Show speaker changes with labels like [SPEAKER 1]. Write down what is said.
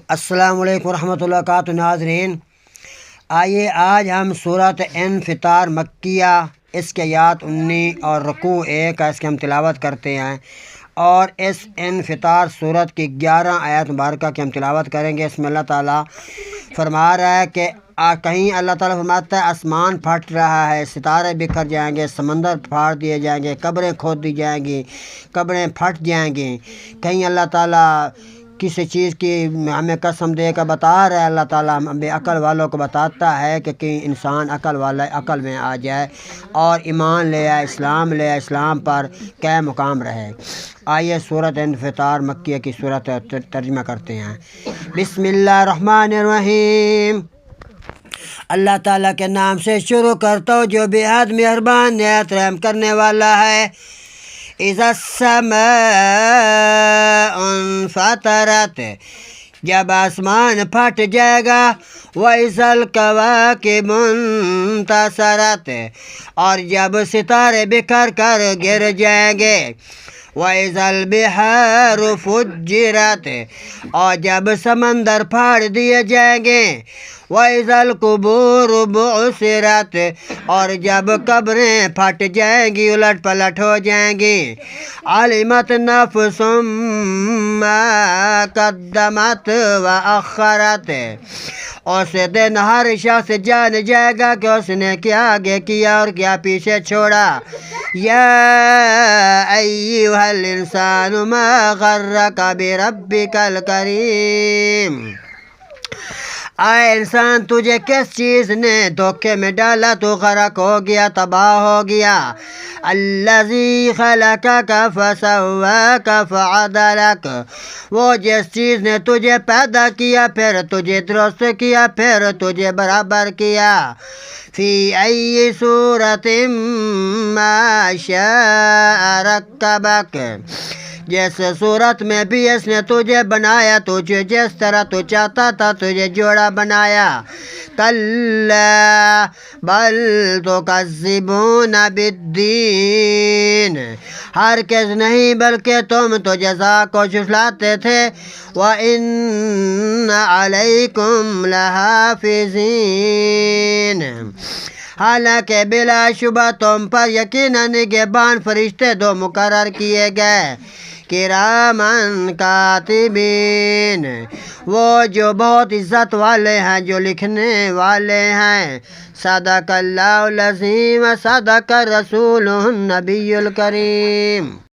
[SPEAKER 1] السلام علیکم ورحمۃ اللہ وبرکاتہ۔ ناظرین، آئیے آج ہم سورۃ انفطار مکیہ، اس کے آیات 19 اور رکوع 1 کا اس کی ہم تلاوت کرتے ہیں، اور اس انفطار سورت کی 11 آیات مبارکہ کی ہم تلاوت کریں گے۔ اس میں اللہ تعالیٰ فرما رہا ہے کہ کہیں اللہ تعالیٰ فرماتا ہے آسمان پھٹ رہا ہے، ستارے بکھر جائیں گے، سمندر پھاڑ دیے جائیں گے، قبریں کھود دی جائیں گی، قبریں پھٹ جائیں گی۔ کہیں اللہ تعالیٰ کسی چیز کی ہمیں قسم دے کر بتا رہا ہے، اللہ تعالیٰ ہم بے عقل والوں کو بتاتا ہے کہ کہیں انسان عقل والا عقل میں آ جائے اور ایمان لے آئے، اسلام لے آئے، اسلام پر قائم مقام رہے۔ آئیے سورۃ انفطار مکیہ کی صورت ترجمہ کرتے ہیں۔ بسم اللہ الرحمن الرحیم۔ اللہ تعالیٰ کے نام سے شروع کرتا ہوں جو بے حد مہربان نہایت رحم کرنے والا ہے۔ اذا السماء انفطرت، جب آسمان پھٹ جائے گا، وَإِذَا الْكَوَاكِبُ انتثرت، اور جب ستارے بکھر کر گر جائیں گے، وَإِذَا الْبِحَارُ فُجِّرَتْ، اور جب سمندر پھاڑ دیے جائیں گے، وَإِذَا الْقُبُورُ بُعْثِرَتْ، اور جب قبریں پھٹ جائیں گی، الٹ پلٹ ہو جائیں گی، عَلِمَتْ نَفْسٌ مَّا قَدَّمَتْ وَأَخَّرَتْ، اس دن ہر شخص جان جائے گا کہ اس نے کیا آگے کیا اور کیا پیچھے چھوڑا۔ یا ایھا الانسان ما غرک بربک الکریم، اے انسان تجھے کس چیز نے دھوکے میں ڈالا، تو غرق ہو گیا، تباہ ہو گیا۔ الذی خلقک فسواک فعدلک، وہ جس چیز نے تجھے پیدا کیا، پھر تجھے درست کیا، پھر تجھے برابر کیا۔ فی ای صورت ما شاء رکبک، جس صورت میں بھی اس نے تجھے بنایا، تجھے جس طرح تو چاہتا تھا تجھے جوڑا بنایا۔ کلا بل تکذبون بالدین، ہرگز نہیں بلکہ تم تو جزا کو جھٹلاتے تھے۔ وَإِنَّ عَلَيْكُمْ لَحَافِظِينَ، حالانکہ بلا شبہ تم پر یقیناً نگہبان فرشتے دو مقرر کیے گئے، کرامن کاتبین، وہ جو بہت عزت والے ہیں، جو لکھنے والے ہیں۔ صدق اللہ العظیم، صدق الرسول النبی الکریم۔